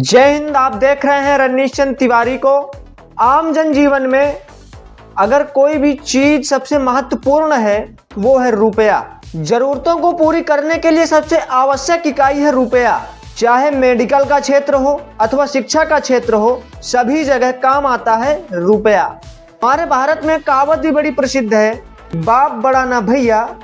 जय हिंद। आप देख रहे हैं रजनीश चंद्र तिवारी को। आम जनजीवन में अगर कोई भी चीज सबसे महत्वपूर्ण है वो है रुपया। जरूरतों को पूरी करने के लिए सबसे आवश्यक इकाई है रुपया। चाहे मेडिकल का क्षेत्र हो अथवा शिक्षा का क्षेत्र हो, सभी जगह काम आता है रुपया। हमारे भारत में कहावत भी बड़ी प्रसिद्ध है, बाप बड़ा ना भैया,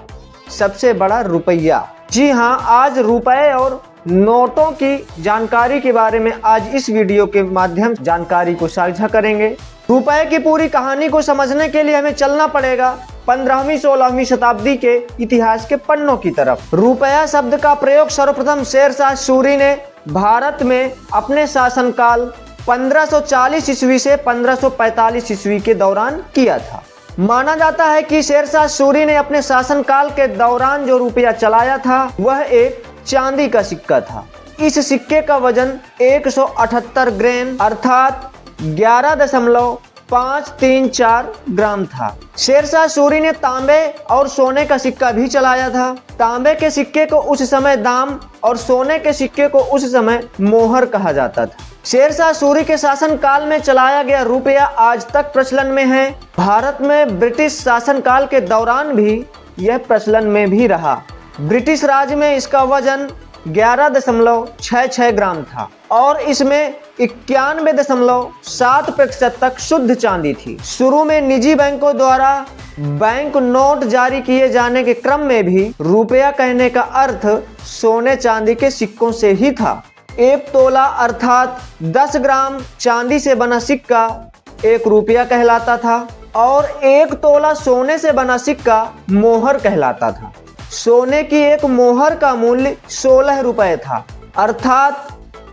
सबसे बड़ा रुपया। जी हाँ, आज रुपए और नोटों की जानकारी के बारे में आज इस वीडियो के माध्यम से जानकारी को साझा करेंगे। रुपए की पूरी कहानी को समझने के लिए हमें चलना पड़ेगा 15वीं 16वीं शताब्दी के इतिहास के पन्नों की तरफ। रुपया शब्द का प्रयोग सर्वप्रथम शेरशाह सूरी ने भारत में अपने शासनकाल 1540 ईस्वी से 1545 ईस्वी के दौरान किया था। माना जाता है कि शेरशाह सूरी ने अपने शासनकाल के दौरान जो रुपया चलाया था वह एक चांदी का सिक्का था। इस सिक्के का वजन 178 ग्राम अर्थात 11.534 ग्राम था। शेरशाह सूरी ने तांबे और सोने का सिक्का भी चलाया था। तांबे के सिक्के को उस समय दाम और सोने के सिक्के को उस समय मोहर कहा जाता था। शेरशाह सूरी के शासन काल में चलाया गया रुपया आज तक प्रचलन में है। भारत में ब्रिटिश शासनकाल के दौरान भी यह प्रचलन में भी रहा। ब्रिटिश राज में इसका वजन 11.66 ग्राम था और इसमें 91.7% तक शुद्ध चांदी थी। शुरू में निजी बैंकों द्वारा बैंक नोट जारी किए जाने के क्रम में भी रुपया कहने का अर्थ सोने चांदी के सिक्कों से ही था। एक तोला अर्थात 10 ग्राम चांदी से बना सिक्का 1 रुपया कहलाता था और 1 तोला सोने से बना सिक्का मोहर कहलाता था। सोने की एक मोहर का मूल्य 16 रुपए था, अर्थात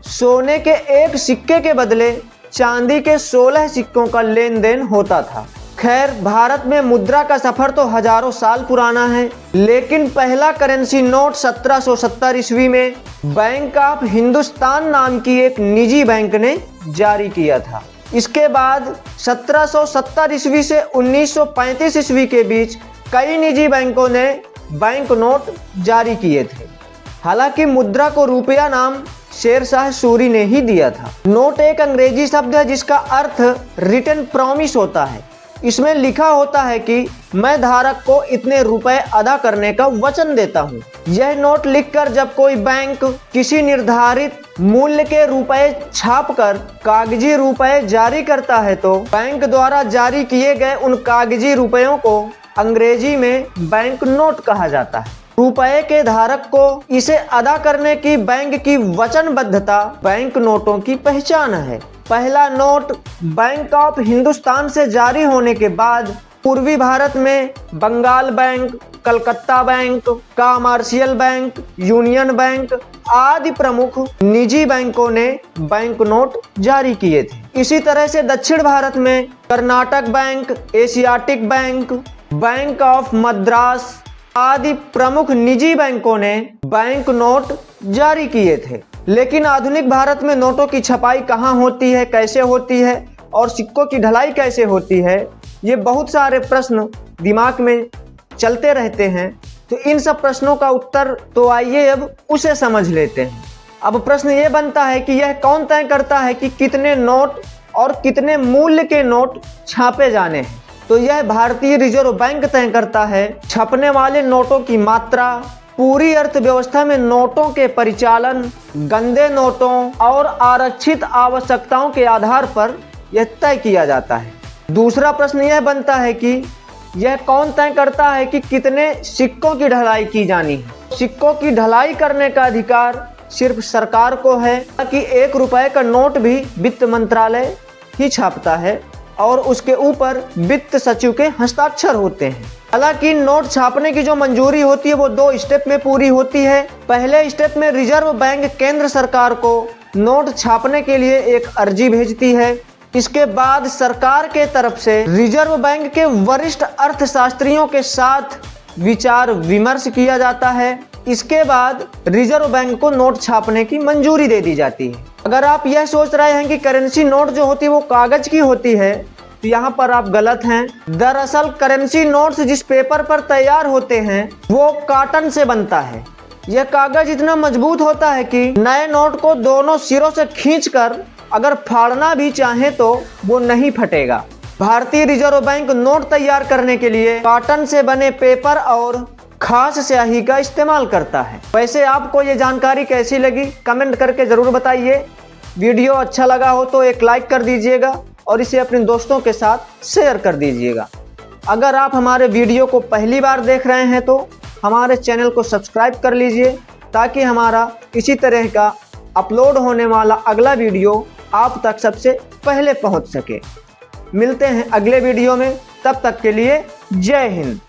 सोने के एक सिक्के के बदले चांदी के 16 सिक्कों का लेन देन होता था। खैर, भारत में मुद्रा का सफर तो हजारों साल पुराना है, लेकिन पहला करेंसी नोट 1770 ईस्वी में बैंक ऑफ हिंदुस्तान नाम की एक निजी बैंक ने जारी किया था। इसके बाद 1770 ईस्वी से 1935 ईस्वी के बीच कई निजी बैंकों ने बैंक नोट जारी किए थे। हालांकि मुद्रा को रुपया नाम शेरशाह सूरी ने ही दिया था। नोट एक अंग्रेजी शब्द है जिसका अर्थ रिटन प्रॉमिस होता है। इसमें लिखा होता है कि मैं धारक को इतने रुपए अदा करने का वचन देता हूँ। यह नोट लिखकर जब कोई बैंक किसी निर्धारित मूल्य के रुपए छापकर कागजी रुपए जारी करता है तो बैंक द्वारा जारी किए गए उन कागजी रुपयों को अंग्रेजी में बैंक नोट कहा जाता है। रुपए के धारक को इसे अदा करने की बैंक की वचनबद्धता बैंक नोटों की पहचान है। पहला नोट बैंक ऑफ हिंदुस्तान से जारी होने के बाद पूर्वी भारत में Bengal bank, Calcutta bank, commercial bank, union bank आदि प्रमुख निजी बैंकों ने बैंक नोट जारी किए थे। इसी तरह से दक्षिण भारत में Karnataka bank, Asiatic bank, bank of Madras आदि प्रमुख निजी बैंकों ने बैंक नोट जारी किए थे। लेकिन आधुनिक भारत में नोटों की छपाई कहाँ होती है, कैसे होती है और सिक्कों की ढलाई कैसे होती है, ये बहुत सारे प्रश्न दिमाग में चलते रहते हैं। तो इन सब प्रश्नों का उत्तर तो आइए अब उसे समझ लेते हैं। अब प्रश्न ये बनता है कि यह कौन तय करता है कि कितने नोट और कितने मूल्य के नोट छापे जाने हैं। तो यह भारतीय रिजर्व बैंक तय करता है। छपने वाले नोटों की मात्रा, पूरी अर्थव्यवस्था में नोटों के परिचालन, गंदे नोटों और आरक्षित आवश्यकताओं के आधार पर यह तय किया जाता है। दूसरा प्रश्न यह बनता है कि यह कौन तय करता है कि कितने सिक्कों की ढलाई की जानी है। सिक्कों की ढलाई करने का अधिकार सिर्फ सरकार को है, ताकि 1 रुपए का नोट भी वित्त मंत्रालय ही छापता है और उसके ऊपर वित्त सचिव के हस्ताक्षर होते हैं। हालांकि नोट छापने की जो मंजूरी होती है वो 2 स्टेप में पूरी होती है। पहले स्टेप में रिजर्व बैंक केंद्र सरकार को नोट छापने के लिए एक अर्जी भेजती है। इसके बाद सरकार के तरफ से रिजर्व बैंक के वरिष्ठ अर्थशास्त्रियों के साथ विचार विमर्श किया जाता है। इसके बाद रिजर्व बैंक को नोट छापने की मंजूरी दे दी जाती है। अगर आप यह सोच रहे हैं कि करेंसी नोट जो होती है वो कागज की होती है, तो यहाँ पर आप गलत हैं। दरअसल करेंसी नोट्स जिस पेपर पर तैयार होते हैं वो कॉटन से बनता है। यह कागज इतना मजबूत होता है कि नए नोट को दोनों सिरों से खींचकर अगर फाड़ना भी चाहे तो वो नहीं फटेगा। भारतीय रिजर्व बैंक नोट तैयार करने के लिए कॉटन से बने पेपर और खास स्याही का इस्तेमाल करता है। वैसे आपको ये जानकारी कैसी लगी कमेंट करके जरूर बताइए। वीडियो अच्छा लगा हो तो एक लाइक कर दीजिएगा और इसे अपने दोस्तों के साथ शेयर कर दीजिएगा। अगर आप हमारे वीडियो को पहली बार देख रहे हैं तो हमारे चैनल को सब्सक्राइब कर लीजिए ताकि हमारा इसी तरह का अपलोड होने वाला अगला वीडियो आप तक सबसे पहले पहुंच सके। मिलते हैं अगले वीडियो में, तब तक के लिए जय हिंद।